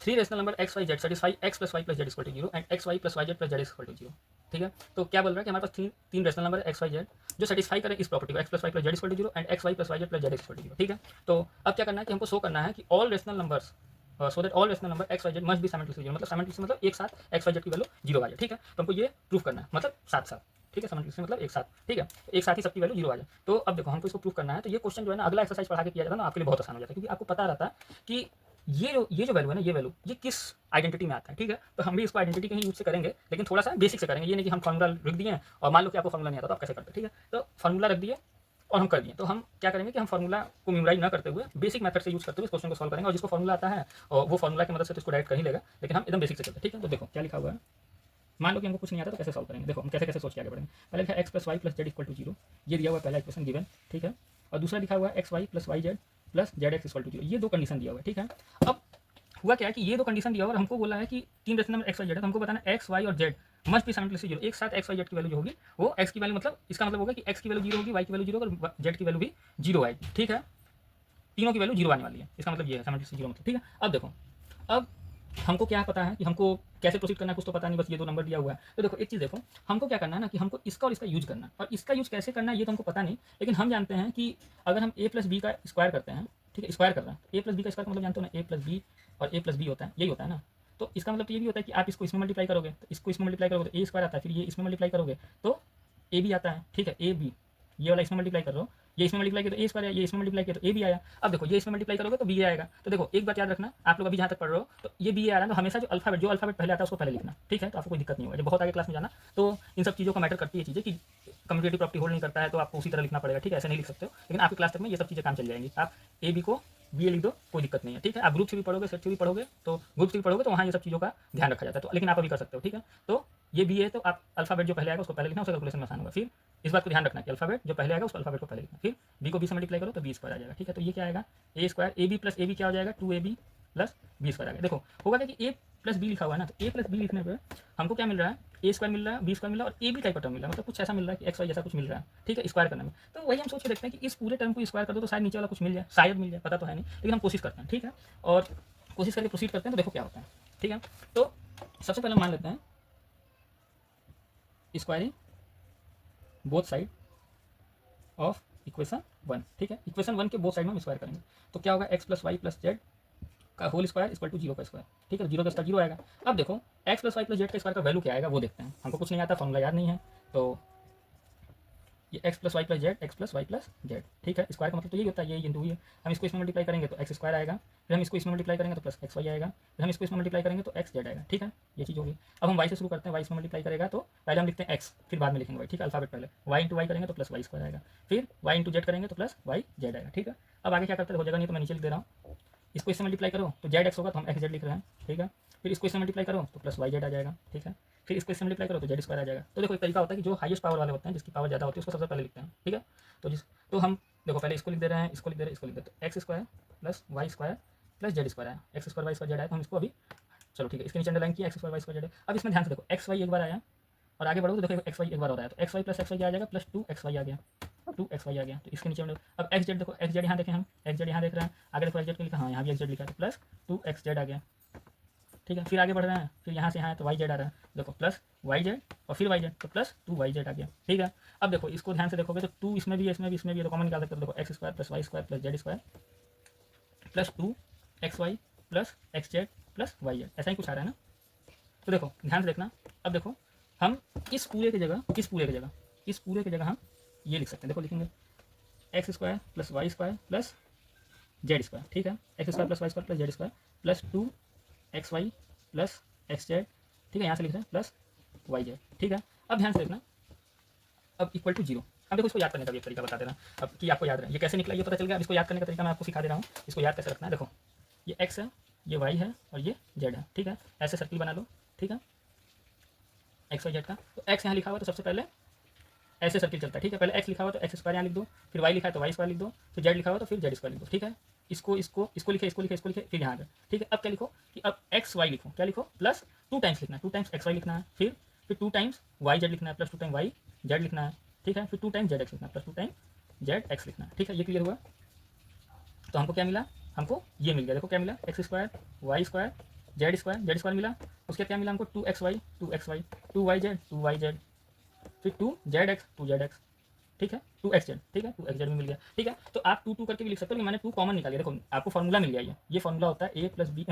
Three rational number x Y Z satisfy X plus Y plus Z equal to zero and X Y plus Y Z plus Z equal to zero. ठीक है, तो क्या बोल रहा है कि हमारे पास तीन rational number x Y Z जो सेटिस्फाई करें इस प्रॉपर्टी को X plus Y plus Z equal to zero and X Y plus Y Z plus Z equal to zero. ठीक है, तो अब क्या करना है कि हमको शो करना है कि all rational numbers so that all rational number x Y z must be simultaneously zero, मतलब साइमल्टेनियसली मतलब एक साथ एक्स वाई जेड की वैल्यू जीरो आ जाए। ठीक है, तो हमको ये प्रूफ करना है, मतलब साथ साथ। ठीक है, साइमल्टेनियसली मतलब एक साथ। ठीक है, एक साथ ही सबकी वैल्यू जीरो आ जाए। तो अब देखो हमको इसको प्रूफ करना है, तो ये क्वेश्चन जो है ना अगला एक्सरसाइज पढ़ा के किया जाता है ना, आपके लिए बहुत आसान हो जाता है, क्योंकि आपको पता रहता है कि ये जो वैल्यू है ना, ये वैल्यू ये किस आइडेंटिटी में आता है। ठीक है, तो हम भी इसको आइडेंटिटी के ही यूज से करेंगे, लेकिन थोड़ा सा बेसिक से करेंगे। ये नहीं कि हम फॉर्मूला रख दिए और मान लो कि आपको फॉर्मूला नहीं आता तो आप कैसे करते। ठीक है, तो फॉर्मूला रख दिए और हम कर दिए, तो हम क्या करेंगे कि हम फॉर्मूला को मेमोराइज ना करते हुए बेसिक मेथड से यूज करते हुए इस क्वेश्चन को सॉल्व करेंगे, और जिसको फॉर्मूला आता है और वो फॉर्मूला की मदद से तो इसको डायरेक्ट कर ही लेगा, लेकिन हम एकदम बेसिक से चलते हैं। ठीक है, तो देखो क्या लिखा हुआ है। मान लो कि हमको कुछ नहीं आता तो कैसे सॉल्व करेंगे, देखो हम कैसे कैसे सोच के आगे बढ़ेंगे। पहले लिखा x plus Y plus Z equal to zero, ये दिया हुआ पहला इक्वेशन गिवन। ठीक है, और दूसरा लिखा हुआ है x Y plus Y Z plus z x equal to zero, ये दो कंडीशन दिया हुआ है। ठीक है, अब हुआ क्या है कि ये दो कंडीशन दिया हुआ और हमको बोला है कि तीन rational number x Y z है, तो हमको बताना एक्स वाई और z must be simultaneously zero, एक साथ एक्स वाई जेड की वैल्यू जो होगी वो एक्स की वैल्यू, मतलब इसका मतलब होगा कि एक्स की वैल्यू जीरो होगी, वाई की वैल्यू जीरो होगी और जेड की वैल्यू भी जीरो आएगी। ठीक है, तीनों की वैल्यू जीरो आने वाली है, इसका मतलब ये है साइमल्टेनियसली जीरो मतलब। ठीक है, अब देखो, अब हमको क्या पता है कि हमको कैसे प्रोसीड करना है, कुछ तो पता नहीं, बस ये दो नंबर दिया हुआ है। तो देखो एक चीज़ देखो, हमको क्या करना है ना कि हमको इसका और इसका यूज करना है, और इसका यूज कैसे करना है ये तो हमको पता नहीं, लेकिन हम जानते हैं कि अगर हम ए प्लस बी का स्क्वायर करते हैं, ठीक है, स्क्वायर कर रहे हैं, ए प्लस बी का स्क्वायर का मतलब जानते हो ना, ए प्लस बी और ए प्लस बी होता है, यही होता है ना। तो इसका मतलब तो ये भी होता है कि आप इसको इसमें मल्टीप्लाई करोगे तो इसको इसमें मल्टीप्लाई करोगे तो ए स्क्वायर आता है, फिर ये इसमें मल्टीप्लाई करोगे तो ए बी आता है। ठीक है, ए बी, ये वाला इसमें मल्टीप्लाई कर रहे हो, ये इसमें मल्टीप्लाई किया तो ए स्क्वायर आया, ये इसमें मल्टीप्लाई किया तो ए भी आया। अब देखो ये इसमें मल्टीप्लाई करोगे तो बी आएगा। तो देखो एक बात याद रखना, आप लोग अभी जहाँ तक पढ़ रहे हो तो ये बी आ रहा है, तो हमेशा जो अल्फाबेट पहले आता है उसको पहले लिखना। ठीक है, तो आपको कोई दिक्कत नहीं होगा, जब बहुत आगे क्लास में जाना तो इन सब चीज़ों का मैटर करती है चीज़ें कि कम्यूटेटिव प्रॉपर्टी होल्ड नहीं करता है तो आपको उसी तरह लिखना पड़ेगा। ठीक है, ऐसे नहीं लिख सकते हो, लेकिन आपकी क्लास तक में ये सब चीज़ें काम चल जाएंगी। आप ए बी को बी ए लिख दो, कोई दिक्कत नहीं है। ठीक है, आप ग्रुप से भी पढ़ोगे, सेट से भी पढ़ोगे, तो ग्रुप से भी पढ़ोगे तो वहाँ ये सब चीज़ों का ध्यान रखा जाता है, तो लेकिन आप अभी कर सकते हो। ठीक है, तो ये बी है तो आप अल्फाबेट जो पहले आएगा उसको पहले लिखना, उसका कैलकुलेशन में आसान होगा। फिर इस बात को ध्यान रखना कि अल्फाबेट जो पहले आएगा उस अल्फाबेट को पहले लिखना, फिर बी को बी से मल्टीप्लाई करो तो बी स्क्वायर आ जाएगा। ठीक है, तो ये क्या आएगा, A square A B plus A B क्या हो जाएगा, two A B plus B square आ गया। देखो होगा क्या कि ए प्लस बी लिखा हुआ है ना, तो ए प्लस बी लिखने पर हमको क्या मिल रहा है, ए स्क्वायर मिल रहा है, बी स्क्वायर मिल रहा है और ए बी टाइप का टर्म मिल रहा है, मतलब कुछ ऐसा मिल रहा है कि एक्स वाई जैसा कुछ मिल रहा है। ठीक है, स्क्वायर करने में तो वही हम सोच के देखते हैं कि इस पूरे टर्म को स्क्वायर कर दो तो शायद नीचे वाला कुछ मिल जाए, शायद मिल जाए, पता तो है नहीं, लेकिन हम कोशिश करते हैं। ठीक है, और कोशिश करके प्रोसीड करते हैं तो देखो क्या होता है। ठीक है, तो सबसे पहले मान लेते हैं squaring both side of equation one. ठीक है, इक्वेशन वन के बोथ साइड में हम स्क्वायर करेंगे तो क्या होगा, x plus Y plus Z का whole square equal to zero का स्क्वायर। ठीक है, जीरो का स्क्वायर जीरो आएगा। अब देखो X plus Y plus Z का स्क्वायर का वैल्यू क्या आएगा वो देखते हैं, हमको कुछ नहीं आता, फॉर्मूला याद नहीं है, तो ये x plus Y plus z, x plus Y plus z. ठीक है, स्क्वायर का मतलब तो यही होता है, ये इंटू ये। हम इसको इसमें मल्टीप्लाई करेंगे तो एक्स स्क्वायर आएगा, फिर हम इसको इसमें मल्टीप्लाई करेंगे तो प्लस एक्स वाई आएगा, फिर हम इसको इसमें मल्टीप्लाई करेंगे तो एक्स जेड आएगा। ठीक है, ये चीज़ होगी। अब हम वाई से शुरू करते हैं, वाई इसमें मल्टीप्लाई करेगा तो पहले हम लिखते हैं एक्स, फिर बाद में लिखेंगे वाई। ठीक है, अल्फाबेट पहले वाई इंटू वाई करेंगे तो प्लस वाई स्क्वायर आएगा, फिर वाई इंटू जेड करेंगे तो प्लस वाई जेड आएगा। ठीक है, अब आगे क्या करते हैं, हो जाएगा नहीं तो मैं नीचे लिख दे रहा हूँ, इसको इससे मल्टीप्लाई करो तो जेड एक्स होगा तो हम एक्स जेड लिख रहे हैं। ठीक है, फिर इसको इससे मल्टीप्लाई करो तो प्लस वाई जेड आ जाएगा। ठीक है, फिर इसको इससे मल्टीप्लाई करो तो जेड स्क्वायर आ जाएगा। तो देखो एक तरीका होता है कि जो हाईएस्ट पावर वाले होते हैं, जिसकी पावर ज़्यादा होती है उसको सबसे पहले लिखते हैं। ठीक है, तो हम देखो पहले इसको लिख दे रहे हैं, इसको लिख दे रहे हैं, इसको लिख देते हैं, X square plus Y square plus Z square आया, X square Y square Z आया, तो हम इसको अभी चलो ठीक है इसके नीचे अंडरलाइन किया, x square Y square z. अब इसमें ध्यान से देखो एक्स वाई एक बार आया और आगे बढ़ो तो देखो एक्स वाई एक बार हो रहा है, तो x Y plus X Y आ जाएगा प्लस टू एक्स वाई आ गया, टू एक्स वाई आ गया। तो इसके नीचे अब एक्स जेड देखो, एक्स जेड यहाँ देखें, हम एक्स जेड यहाँ देख रहे हैं, आगे देखो एक्स जेड को लिखा, हाँ यहाँ भी एक्स जेड लिखा है तो प्लस टू एक्स जेड आ गया। ठीक है, फिर आगे बढ़ रहे हैं, फिर यहाँ से यहाँ है तो वाई जेड आ रहा है, देखो प्लस वाई जेड और फिर वाई जेड तो प्लस टू वाई जेड आ गया। ठीक है, अब देखो इसको ध्यान से देखोगे तो टू इसमें भी है, इसमें भी, इसमें भी, तो कॉमन निकाल सकते हो। देखो x square plus Y square plus Z square plus two x Y plus x z plus Y z, ऐसा ही कुछ आ रहा है ना। तो देखो ध्यान से देखना, अब देखो हम इस पूरे की जगह हम ये लिख सकते हैं। देखो लिखेंगे x square plus Y square plus Z square. ठीक है, x square plus Y square plus Z square plus two x Y plus x z. ठीक है, यहाँ से लिख रहे हैं प्लस वाई जेड। ठीक है, अब ध्यान से देखना, अब इक्वल टू जीरो। अब देखो इसको याद करने का भी एक तरीका बता दे रहा हूँ, अब कि आपको याद रहे, ये कैसे निकला ये पता चल गया। अब इसको याद करने का तरीका मैं आपको सिखा दे रहा हूँ, इसको याद कैसे रखना है। देखो ये एक्स है, ये वाई है और ये जेड है। ठीक है, ऐसे सर्किल बना लो। ठीक है, एक्स वाई जेड का, तो एक्स यहाँ लिखा हुआ तो सबसे पहले ऐसे सर्किल चलता है। ठीक है, पहले एक्स लिखा हुआ तो एक्स स्क्वायर यहाँ लिख दो, फिर वाई लिखा है तो वाई स्क्वायर लिख दो, फिर जेड लिखा हुआ तो फिर जेड स्क्वायर लिख दो। ठीक है, इसको लिखे, फिर यहाँ पे। ठीक है, अब क्या लिखो कि अब एक्स वाई लिखो, क्या लिखो प्लस टू टाइम्स लिखना है, टू टाइम्स एक्स वाई लिखना है, फिर टू टाइम्स वाई जेड लिखना है plus two time y z लिखना है। ठीक है, फिर टू टाइम्स जेड एक्स लिखना है plus two time Z x लिखना है। ठीक है, ये क्लियर हुआ। तो हमको क्या मिला, हमको ये मिल गया। देखो क्या मिला, x square Y square z square मिला, उसके क्या मिला हमको 2xy 2y z 2y z, फिर 2zx, ठीक है 2xz, ठीक है 2xz भी मिल गया, ठीक है। तो आप 2 करके भी लिख सकते हो, मैंने 2 कॉमन निकाल लिया। देखो आपको फॉर्मूला मिल गया, ये फॉर्मूला होता है a प्लस बी,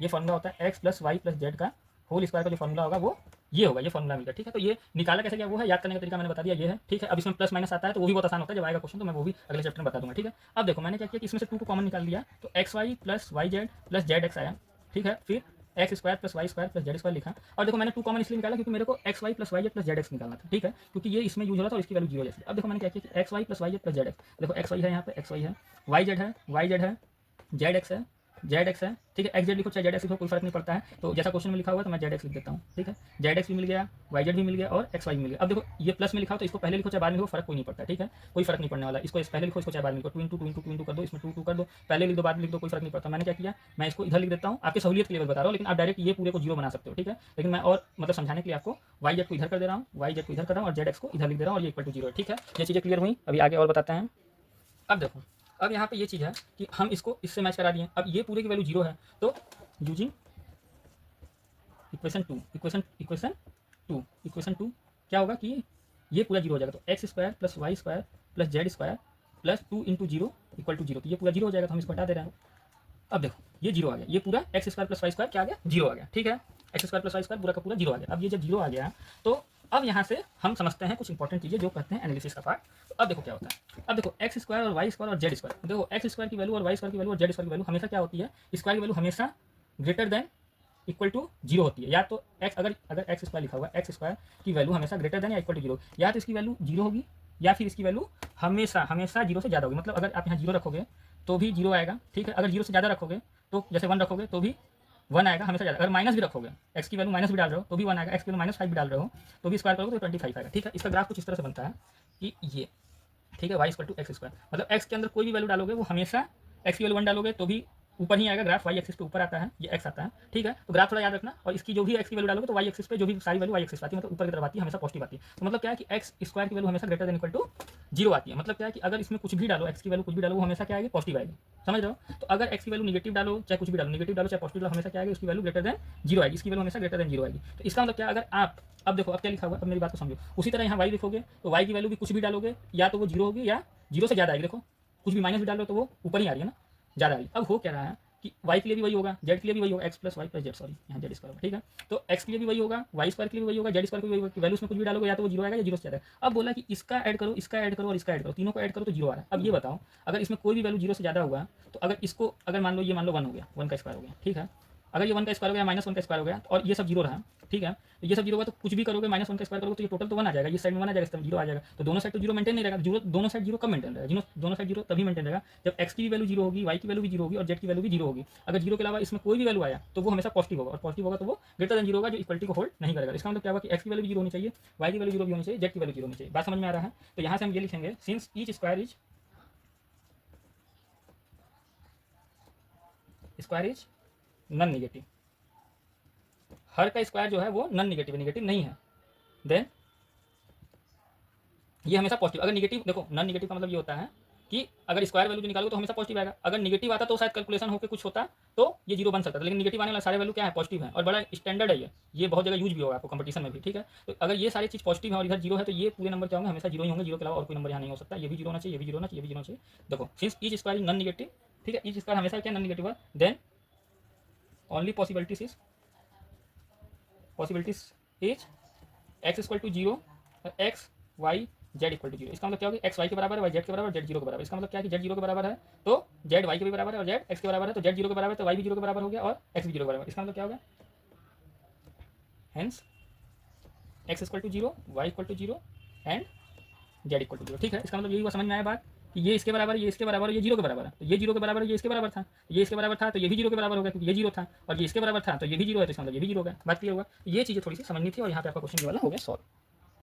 ये फॉर्मूला होता है x plus Y plus Z का होल स्क्वायर का जो फॉर्मूला होगा वो ये होगा, ये फॉर्मूला मिल गया, ठीक है। तो ये निकाला कैसे गया वो है, याद करने का तरीका मैंने बता दिया, ये है, ठीक है। अब इसमें प्लस माइनस आता है तो वो भी बहुत आसान होता है, जब आएगा क्वेश्चन तो मैं वो भी अगले चैप्टर में बता दूंगा, ठीक है। अब देखो मैंने क्या किया कि इसमें से 2 को कॉमन निकाल लिया, तो x Y plus Y Z plus z x आया, ठीक है। फिर x square plus Y square plus Z square लिखा। और देखो मैंने 2 कॉमन इसलिए निकाला क्योंकि मेरे को x Y plus Y Z plus z x निकालना था, ठीक है, क्योंकि ये इसमें यूज हो रहा था और इसकी वैल्यू 0 जैसी। अब देखो मैंने क्या किया कि x Y plus Y Z plus z x, देखो एक्स वाई है यहाँ पे, एक्स वाई है, वाई जेड है, जेड एक्स है, जेड एक्स है, ठीक है। एक्स जेड लिखो चाहे जेड एक्स लिखो कोई फर्क नहीं पड़ता है, तो जैसा क्वेश्चन में लिखा हुआ तो मैं जेड एक्स लिख देता हूँ, ठीक है। जेड एक्स भी मिल गया, वाई जेड भी मिल गया और एक्स वाई भी मिल गया। अब देखो ये प्लस में लिखा हो तो इसको पहले लिखो चाहे बाद में लिखो, फर्क कोई नहीं पड़ता, ठीक है, कोई फर्क नहीं पड़ने वाला। इसको पहले लिखो, इसको चाहे बाद में लिखो, 2 इंटू कर दो, इसमें 2 कर दो, पहले लिख दो बाद में लिख दो, कोई फर्क नहीं पड़ता। मैंने क्या किया, मैं इसको इधर लिख देता हूँ, आपकी सहूलियत के लिए बता रहा हूँ, लेकिन आप डायरेक्ट ये पूरे को 0 बना सकते हो, ठीक है। लेकिन मैं और मतलब समझाने के लिए आपको वाई जेड को इधर कर दे रहा हूँ, वाई जेड को इधर कर रहा हूँ और जेड एक्स को इधर लिख दे रहा हूँ और ये इक्वल टू 0 है, ठीक है। ये चीज़ें क्लियर हुई, अभी आगे और बताते हैं। अब देखो अब यहाँ पे ये चीज़ है कि हम इसको इससे मैच करा दिए, अब ये पूरे की वैल्यू 0 है, तो यूजिंग इक्वेशन टू क्या होगा कि ये पूरा 0 हो जाएगा, तो x square plus Y square plus Z square plus 2 into 0 equal to 0, तो ये पूरा 0 हो जाएगा, तो हम इसको हटा दे रहे हैं। अब देखो ये 0 आ गया, ये पूरा x square plus Y square क्या आ गया, 0 आ गया, ठीक है। X square plus Y square पूरा का पूरा 0 आ गया। अब ये जब 0 आ गया तो अब यहाँ से हम समझते हैं कुछ इंपॉर्टेंट चीज़ें जो कहते हैं एनालिसिस का पार्ट। तो अब देखो क्या होता है, अब देखो एक्स स्क्वायर और वाई स्क्वायर और जेड स्क्वायर, देखो एक्स स्क्वायर की वैल्यू और वाई स्क्वायर की वैल्यू और जेड स्क्वायर की वैल्यू हमेशा क्या होती है, स्क्वायर की वैल्यू हमेशा ग्रेटर देन इक्वल टू 0 होती है। या तो एक्स अगर एक्स स्क्वायर लिखा हुआ है, एक्स स्क्वायर की वैल्यू हमेशा ग्रेटर देन या इक्वल टू 0, या तो इसकी वैल्यू 0 होगी या फिर इसकी वैल्यू हमेशा 0 से ज़्यादा होगी। मतलब अगर आप यहाँ 0 रखोगे तो भी 0 आएगा, ठीक है। अगर 0 से ज़्यादा रखोगे तो जैसे 1 रखोगे तो भी 1 आएगा हमेशा ज़्यादा। अगर माइनस भी रखोगे, एक्स की वैल्यू माइनस भी डाल रहे हो तो भी 1 आएगा, एक्स की वैल्यू -5 भी डाल रहे हो तो भी स्क्वायर करोगे तो 25 आएगा, ठीक है। इसका ग्राफ कुछ इस तरह से बनता है कि ये, ठीक है, y equal to x square, मतलब एक्स के अंदर कोई भी वैल्यू डालोगे वो हमेशा एक्स की वैल्यू 1 डालोगे तो भी ऊपर ही आएगा ग्राफ, वाई एक्सिस पे ऊपर आता है, ये एक्स आता है, ठीक है। तो ग्राफ थोड़ा याद रखना, और इसकी जो भी एक्स की वैल्यू डालोगे तो वाई एक्सिस पे जो भी सारी वैल्यू वाई एक्सिस आती है, मतलब ऊपर की तरफ आती है, हमेशा पॉजिटिव आती है। तो मतलब क्या है कि एक्स स्क्वायर की वैल्यू हमेशा ग्रेटर देन इक्वल टू 0 आती है। मतलब क्या है कि अगर इसमें कुछ भी डालो, एक्स की वैल्यू कुछ भी डालो वो हमेशा क्या आएगी, पॉजिटिव आएगी, समझ रहे हो। तो अगर एक्स की वैल्यू नेगेटिव डालो चाहे कुछ भी डालो, नेगेटिव डालो चाहे पॉजिटिव डालो, हमेशा क्या आएगी, उसकी वैल्यू ग्रेटर देन 0 आएगी, इसकी वैल्यू हमेशा ग्रेटर देन 0 आएगी। तो इसका मतलब क्या, अगर आप अब देखो अब क्या लिखा हुआ है, अब मेरी बात को समझो। उसी तरह यहाँ वाई लिखोगे तो वाई की वैल्यू भी कुछ भी डालोगे या तो वो 0 होगी या 0 से ज़्यादा आएगी। देखो कुछ भी माइनस भी डालो तो वो ऊपर ही आ रही है ना, ज़्यादा आ रही है। अब हो क्या रहा है कि वाई के लिए भी वही होगा, जेड के लिए भी वही होगा, x plus Y plus z, sorry यहाँ जेड स्क्वायर, ठीक है। तो एक्स के लिए भी वही होगा, वाई स्क्वायर के लिए भी वही होगा, जेड स्क्वायर के लिए भी वही, वैल्यू में कुछ भी डालोगे या तो वो 0 आएगा या 0 से ज़्यादा। अब बोला कि इसका ऐड करो, इसका ऐड करो और इसका ऐड करो, तीनों को ऐड करो तो 0 आ रहा है। अब ये बताओ अगर इसमें कोई भी वैल्यू 0 से ज़्यादा हुआ तो अगर इसको अगर मान लो ये मान लो 1 हो गया, 1 का स्क्वायर हो गया, ठीक है। अगर ये 1 का स्क्वायर हो गया -1 का स्क्वायर हो गया और ये सब 0 रहा, ठीक है। तो ये सब 0 होगा तो कुछ भी करोगे -1 का स्क्वायर करोगे तो ये टोटल तो 1 आ जाएगा, ये साइड में 1 आ जाएगा, इस तरफ 0 आ जाएगा, तो दोनों साइड तो 0 मेंटेन नहीं रहेगा। 0 दोनों साइड 0 कब मेंटेन रहेगा, दोनों साइड 0 तभी मेंटेन रहेगा जब एक्स की भी वैल्यू 0 होगी, वाई की वैल्यू भी 0 होगी और जेड की वैल्यू भी 0 होगी। अगर 0 के अलावा इसमें कोई भी वैल्यू आया तो वो हमेशा पॉजिटिव होगा, और पॉजिटिव होगा तो वो ग्रेटर देन 0 होगा, जो इक्वलिटी को होल्ड नहीं करेगा। इसका मतलब क्या होगा कि एक्स की वैल्यू 0 होनी चाहिए, वाई की वैल्यू 0 भी होनी चाहिए, जेड की वैल्यू 0 होनी चाहिए। बात समझ में आ रहा है। तो यहाँ से हम ये लिखेंगे, since each square is non negative, हर का स्क्वायर जो है वो नॉन नेगेटिव नहीं है, देन ये हमेशा पॉजिटिव। अगर नेगेटिव, देखो नॉन नेगेटिव का मतलब ये होता है कि अगर स्क्वायर वैल्यू जो निकालोगे तो हमेशा पॉजिटिव आएगा। अगर नेगेटिव आता तो शायद कैलकुलेशन होकर कुछ होता तो ये 0 बन सकता था, लेकिन नेगेटिव आने वाला सारे वैल्यू क्या है, पॉजिटिव है, और बड़ा स्टैंडर्ड है ये बहुत जगह यूज भी होगा आपको कंपटीशन में भी, ठीक है। तो अगर ये सारी चीज़ पॉजिटिव है और इधर 0 है तो ये पूरे नंबर क्या होंगे, हमेशा 0 ही होंगे, 0 के अलावा और कोई नंबर यहाँ नहीं हो सकता। ये भी 0 होना चाहिए, ये भी 0 होना चाहिए, ये भी 0 होना चाहिए। देखो since each square is non negative, ठीक है, ईच स्क्वायर हमेशा क्या नॉन नेगेटिव है, then only possibilities is x equal to 0 x Y z equal to 0। इसका मतलब क्या होगा, एक्स वाई के बराबर है, वाई जेड के बराबर, जेड 0 के बराबर। इसका मतलब क्या है कि जेड 0 के बराबर है तो जेड वाई के भी बराबर है और जेड एक्स के बराबर है, तो जेड 0 के बराबर है तो वाई भी 0 के बराबर हो गया और एक्स भी 0 के बराबर। इसका मतलब क्या होगा, hence x equal to 0, y equal to 0 and z equal to 0, ठीक है। इसका मतलब यही हुआ, समझ में आया बात कि ये इसके बराबर है, ये इसके बराबर है, ये 0 के बराबर है, तो ये 0 के बराबर है, ये इसके बराबर था, ये इसके बराबर था तो ये भी 0 के बराबर हो गया क्योंकि ये 0 था, और ये इसके बराबर था तो ये भी 0 है, तो इसका मतलब ये भी 0 हो गया। बात क्लियर होगा। ये चीज़ें थोड़ी सी समझनी थी और यहाँ पे आपका क्वेश्चन वाला हो गया सॉल्व।